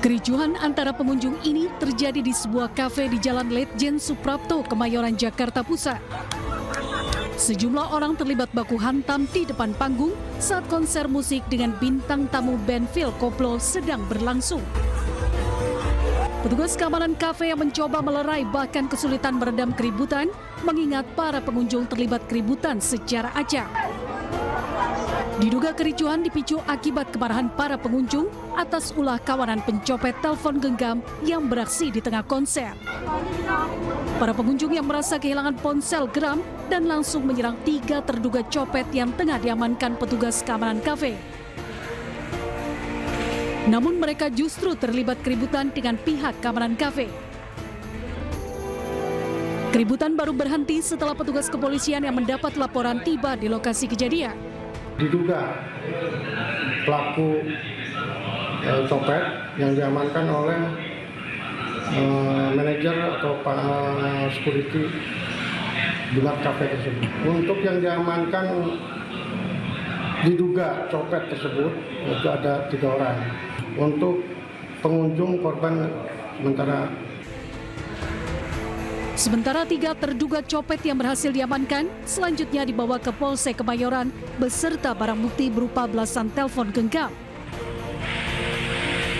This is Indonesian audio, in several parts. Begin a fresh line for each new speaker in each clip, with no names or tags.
Kericuhan antara pengunjung ini terjadi di sebuah kafe di Jalan Letjen Suprapto, Kemayoran, Jakarta Pusat. Sejumlah orang terlibat baku hantam di depan panggung saat konser musik dengan bintang tamu band Phil Koplo sedang berlangsung. Petugas keamanan kafe yang mencoba melerai bahkan kesulitan meredam keributan mengingat para pengunjung terlibat keributan secara acak. Diduga kericuhan dipicu akibat kemarahan para pengunjung atas ulah kawanan pencopet telepon genggam yang beraksi di tengah konser. Para pengunjung yang merasa kehilangan ponsel geram dan langsung menyerang 3 terduga copet yang tengah diamankan petugas keamanan kafe. Namun mereka justru terlibat keributan dengan pihak keamanan kafe. Keributan baru berhenti setelah petugas kepolisian yang mendapat laporan tiba di lokasi kejadian.
Diduga pelaku copet yang diamankan oleh manajer atau security di kafe tersebut. Untuk yang diamankan diduga copet tersebut itu ada 3 orang. Untuk pengunjung korban
Sementara 3 terduga copet yang berhasil diamankan selanjutnya dibawa ke Polsek Kemayoran beserta barang bukti berupa belasan telepon genggam.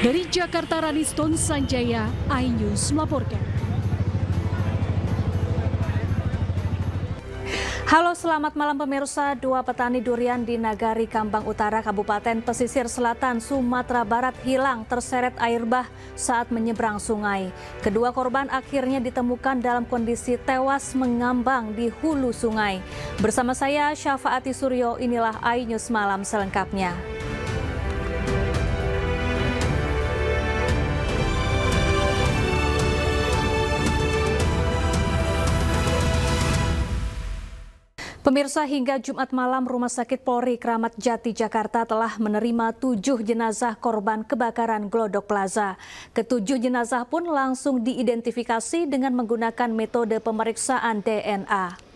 Dari Jakarta, Raniston Sanjaya, iNews melaporkan.
Halo, selamat malam pemirsa. 2 petani durian di Nagari Kambang Utara, Kabupaten Pesisir Selatan, Sumatera Barat hilang terseret air bah saat menyeberang sungai. Kedua korban akhirnya ditemukan dalam kondisi tewas mengambang di hulu sungai. Bersama saya Syafaati Suryo, inilah iNews Malam selengkapnya. Pemirsa, hingga Jumat malam Rumah Sakit Polri Kramat Jati Jakarta telah menerima 7 jenazah korban kebakaran Glodok Plaza. Ke-7 jenazah pun langsung diidentifikasi dengan menggunakan metode pemeriksaan DNA.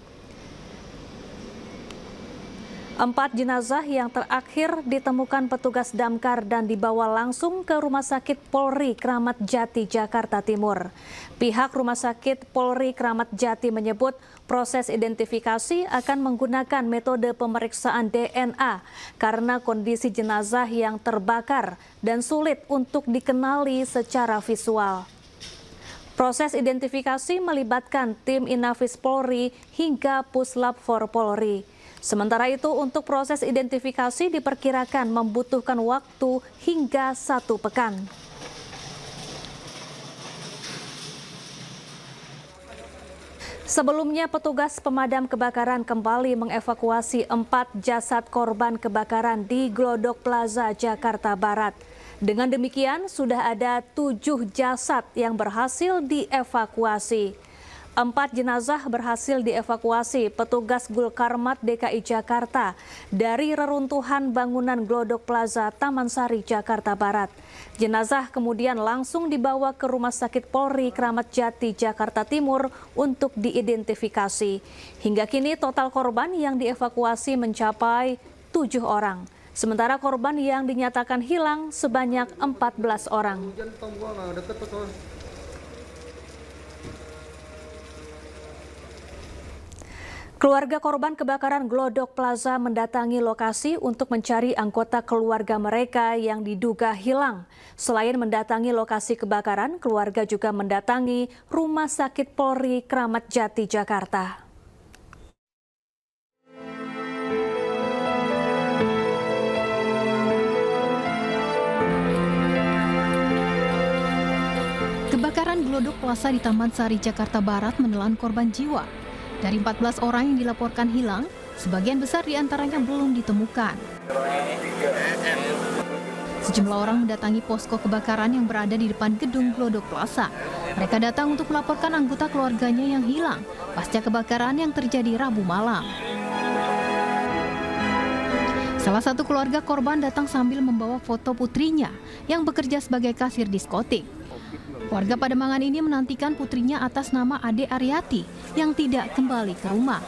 4 jenazah yang terakhir ditemukan petugas damkar dan dibawa langsung ke Rumah Sakit Polri Kramat Jati Jakarta Timur. Pihak Rumah Sakit Polri Kramat Jati menyebut proses identifikasi akan menggunakan metode pemeriksaan DNA karena kondisi jenazah yang terbakar dan sulit untuk dikenali secara visual. Proses identifikasi melibatkan tim Inafis Polri hingga Puslap 4 Polri. Sementara itu, untuk proses identifikasi diperkirakan membutuhkan waktu hingga 1 pekan. Sebelumnya, petugas pemadam kebakaran kembali mengevakuasi 4 jasad korban kebakaran di Glodok Plaza, Jakarta Barat. Dengan demikian, sudah ada 7 jasad yang berhasil dievakuasi. 4 jenazah berhasil dievakuasi petugas Gulkarmat DKI Jakarta dari reruntuhan bangunan Glodok Plaza, Taman Sari, Jakarta Barat. Jenazah kemudian langsung dibawa ke Rumah Sakit Polri Kramat Jati, Jakarta Timur untuk diidentifikasi. Hingga kini total korban yang dievakuasi mencapai 7 orang. Sementara korban yang dinyatakan hilang sebanyak 14 orang. Keluarga korban kebakaran Glodok Plaza mendatangi lokasi untuk mencari anggota keluarga mereka yang diduga hilang. Selain mendatangi lokasi kebakaran, keluarga juga mendatangi Rumah Sakit Polri Kramat Jati, Jakarta.
Kebakaran Glodok Plaza di Taman Sari, Jakarta Barat menelan korban jiwa. Dari 14 orang yang dilaporkan hilang, sebagian besar diantaranya belum ditemukan. Sejumlah orang mendatangi posko kebakaran yang berada di depan gedung Glodok Plaza. Mereka datang untuk melaporkan anggota keluarganya yang hilang pasca kebakaran yang terjadi Rabu malam. Salah satu keluarga korban datang sambil membawa foto putrinya yang bekerja sebagai kasir diskotik. Warga Pademangan ini menantikan putrinya atas nama Ade Aryati yang tidak kembali ke rumah.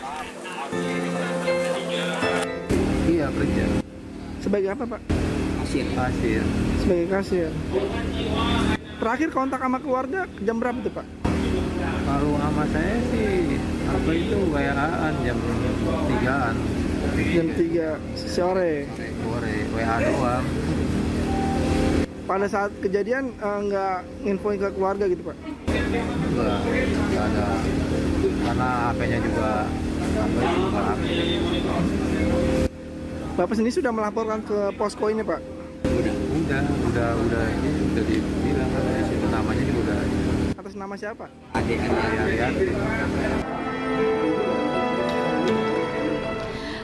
Iya, kerja. Sebagai apa, Pak? kasir.
Sebagai kasir. Terakhir kontak sama keluarga jam berapa tuh Pak?
Kalau sama saya sih apa itu WA-an jam 3-an.
Jam 3 sore.
Sore WA doang.
Pada saat kejadian nggak nginfoin ke keluarga gitu Pak?
Enggak ada. Karena HP-nya juga apa itu enggak aktif.
Bapak sendiri sudah melaporkan ke posko ini Pak?
Udah dibilang kan dari situ namanya juga udah.
Atas nama siapa?
Adik.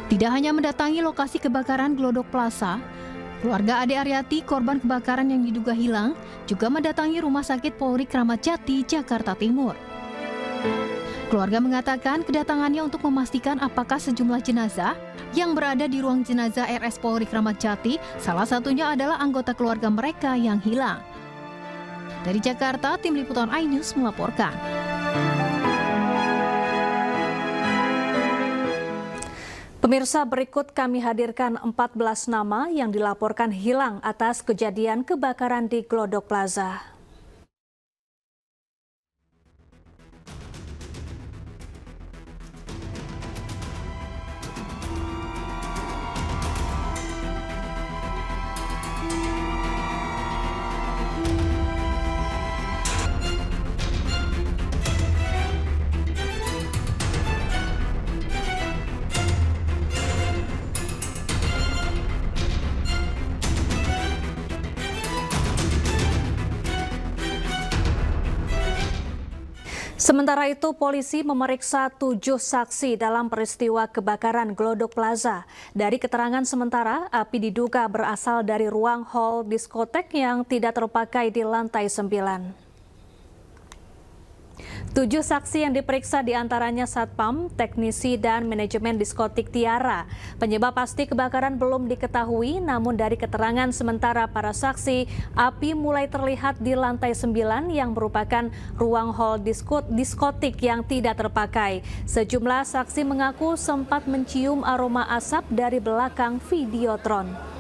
Tidak hanya mendatangi lokasi kebakaran Glodok Plaza, keluarga Ade Aryati, korban kebakaran yang diduga hilang, juga mendatangi Rumah Sakit Polri Kramat Jati, Jakarta Timur. Keluarga mengatakan kedatangannya untuk memastikan apakah sejumlah jenazah yang berada di ruang jenazah RS Polri Kramat Jati, salah satunya adalah anggota keluarga mereka yang hilang. Dari Jakarta, Tim Liputan iNews melaporkan.
Pemirsa, berikut kami hadirkan 14 nama yang dilaporkan hilang atas kejadian kebakaran di Glodok Plaza. Sementara itu, polisi memeriksa 7 saksi dalam peristiwa kebakaran Glodok Plaza. Dari keterangan sementara, api diduga berasal dari ruang hall diskotek yang tidak terpakai di lantai 9. 7 saksi yang diperiksa diantaranya satpam, teknisi, dan manajemen diskotik Tiara. Penyebab pasti kebakaran belum diketahui, namun dari keterangan sementara para saksi, api mulai terlihat di lantai 9 yang merupakan ruang hall diskotik yang tidak terpakai. Sejumlah saksi mengaku sempat mencium aroma asap dari belakang Videotron.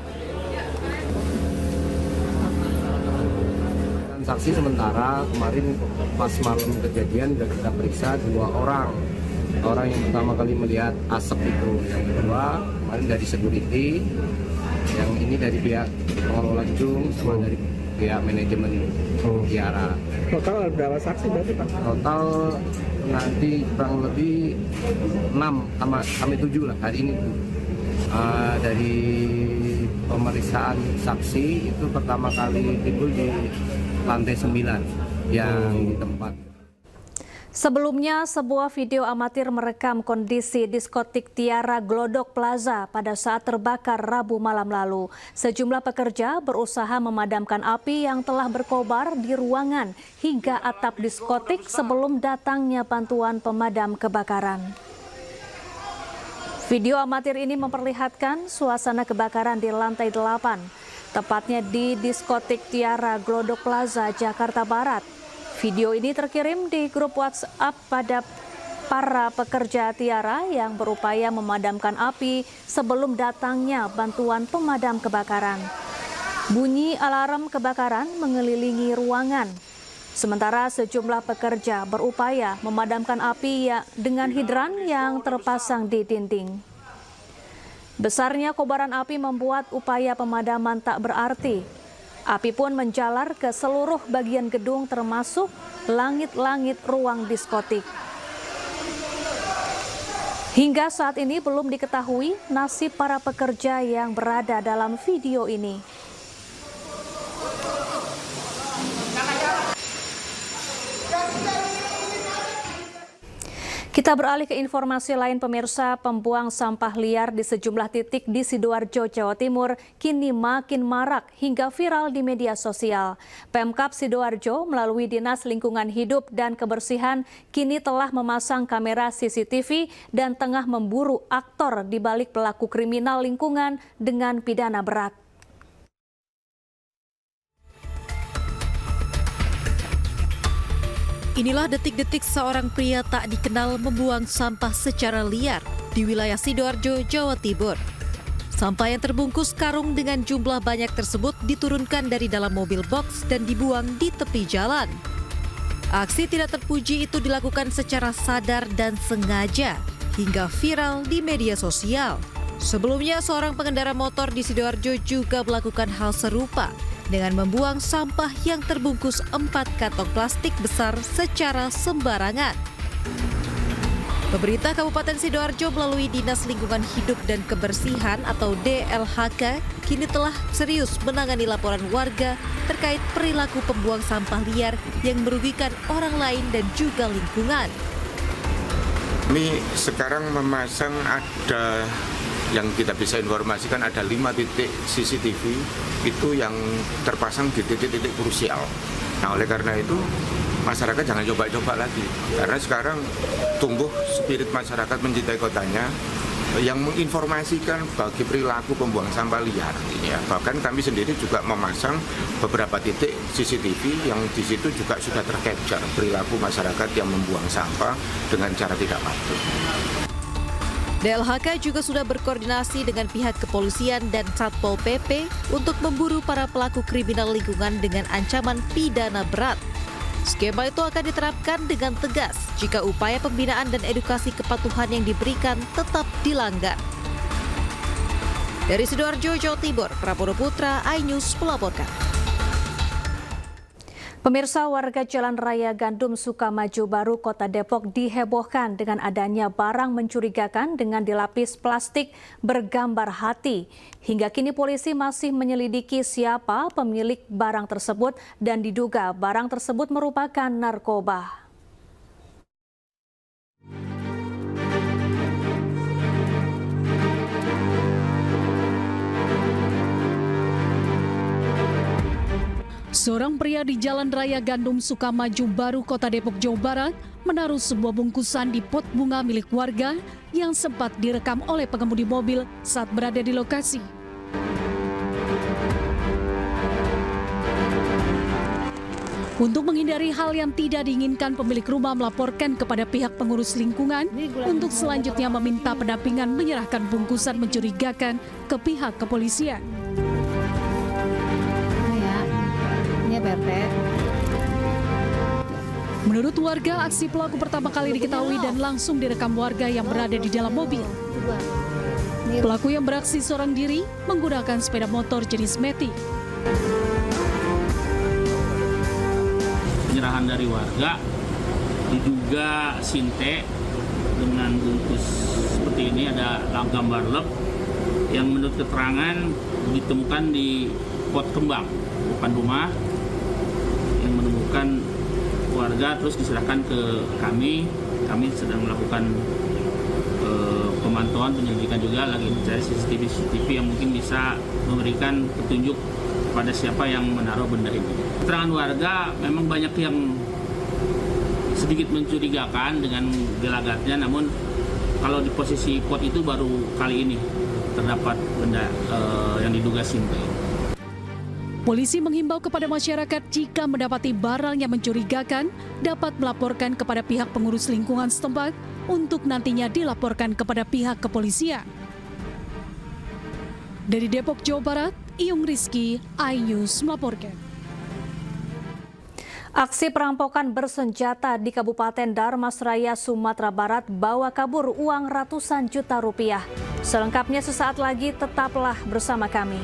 Saksi sementara kemarin pas malam kejadian sudah kita periksa 2 orang yang pertama kali melihat asap itu, yang kedua kemarin dari security, yang ini dari pihak pengelola gedung sama dari pihak manajemen Tiara.
Total berapa saksi berarti Pak?
Total nanti kurang lebih 6 sampai 7 lah hari ini. Dari pemeriksaan saksi itu pertama kali timbul di lantai 9 yang di tempat.
Sebelumnya, sebuah video amatir merekam kondisi diskotik Tiara Glodok Plaza pada saat terbakar Rabu malam lalu. Sejumlah pekerja berusaha memadamkan api yang telah berkobar di ruangan hingga atap diskotik sebelum datangnya bantuan pemadam kebakaran. Video amatir ini memperlihatkan suasana kebakaran di lantai 8. Tepatnya di diskotik Tiara Glodok Plaza, Jakarta Barat. Video ini terkirim di grup WhatsApp pada para pekerja Tiara yang berupaya memadamkan api sebelum datangnya bantuan pemadam kebakaran. Bunyi alarm kebakaran mengelilingi ruangan. Sementara sejumlah pekerja berupaya memadamkan api dengan hidran yang terpasang di dinding. Besarnya kobaran api membuat upaya pemadaman tak berarti. Api pun menjalar ke seluruh bagian gedung termasuk langit-langit ruang diskotik. Hingga saat ini belum diketahui nasib para pekerja yang berada dalam video ini. Kita beralih ke informasi lain, pemirsa. Pembuang sampah liar di sejumlah titik di Sidoarjo, Jawa Timur kini makin marak hingga viral di media sosial. Pemkab Sidoarjo melalui Dinas Lingkungan Hidup dan Kebersihan kini telah memasang kamera CCTV dan tengah memburu aktor di balik pelaku kriminal lingkungan dengan pidana berat.
Inilah detik-detik seorang pria tak dikenal membuang sampah secara liar di wilayah Sidoarjo, Jawa Timur.
Sampah yang terbungkus karung dengan jumlah banyak tersebut diturunkan dari dalam mobil box dan dibuang di tepi jalan. Aksi tidak terpuji itu dilakukan secara sadar dan sengaja hingga viral di media sosial. Sebelumnya, seorang pengendara motor di Sidoarjo juga melakukan hal serupa dengan membuang sampah yang terbungkus 4 kantong plastik besar secara sembarangan. Pemerintah Kabupaten Sidoarjo melalui Dinas Lingkungan Hidup dan Kebersihan atau DLHK kini telah serius menangani laporan warga terkait perilaku pembuang sampah liar yang merugikan orang lain dan juga lingkungan.
Ini sekarang memasang ada yang kita bisa informasikan ada 5 titik CCTV itu yang terpasang di titik-titik krusial. Nah, oleh karena itu masyarakat jangan coba-coba lagi, karena sekarang tumbuh spirit masyarakat mencintai kotanya yang menginformasikan bagi perilaku pembuang sampah liar. Ya, bahkan kami sendiri juga memasang beberapa titik CCTV yang di situ juga sudah tercapture perilaku masyarakat yang membuang sampah dengan cara tidak patuh.
DLHK juga sudah berkoordinasi dengan pihak kepolisian dan Satpol PP untuk memburu para pelaku kriminal lingkungan dengan ancaman pidana berat. Skema itu akan diterapkan dengan tegas jika upaya pembinaan dan edukasi kepatuhan yang diberikan tetap dilanggar. Dari Sidoarjo, Jawa Timur, Prabowo Putra, iNews melaporkan.
Pemirsa, warga Jalan Raya Gandum Sukamaju Baru, Kota Depok dihebohkan dengan adanya barang mencurigakan dengan dilapis plastik bergambar hati. Hingga kini polisi masih menyelidiki siapa pemilik barang tersebut dan diduga barang tersebut merupakan narkoba.
Seorang pria di Jalan Raya Gandum Sukamaju Baru, Kota Depok, Jawa Barat, menaruh sebuah bungkusan di pot bunga milik warga yang sempat direkam oleh pengemudi mobil saat berada di lokasi. Untuk menghindari hal yang tidak diinginkan, pemilik rumah melaporkan kepada pihak pengurus lingkungan untuk selanjutnya meminta pendampingan menyerahkan bungkusan mencurigakan ke pihak kepolisian. Menurut warga, aksi pelaku pertama kali diketahui dan langsung direkam warga yang berada di dalam mobil. Pelaku yang beraksi seorang diri menggunakan sepeda motor jenis Matic.
Penyerahan dari warga diduga sinte dengan bungkus seperti ini, ada gambar lep yang menurut keterangan ditemukan di pot kembang depan rumah, yang menemukan warga, terus diserahkan ke kami. Kami sedang melakukan pemantauan, penyelidikan juga, lagi mencari CCTV yang mungkin bisa memberikan petunjuk pada siapa yang menaruh benda ini. Keterangan warga memang banyak yang sedikit mencurigakan dengan gelagatnya, namun kalau di posisi pot itu baru kali ini terdapat benda yang diduga sinte.
Polisi menghimbau kepada masyarakat jika mendapati barang yang mencurigakan dapat melaporkan kepada pihak pengurus lingkungan setempat untuk nantinya dilaporkan kepada pihak kepolisian. Dari Depok, Jawa Barat, Iyung Rizky, iNews melaporkan.
Aksi perampokan bersenjata di Kabupaten Dharmasraya, Sumatera Barat bawa kabur uang ratusan juta rupiah. Selengkapnya sesaat lagi, tetaplah bersama kami.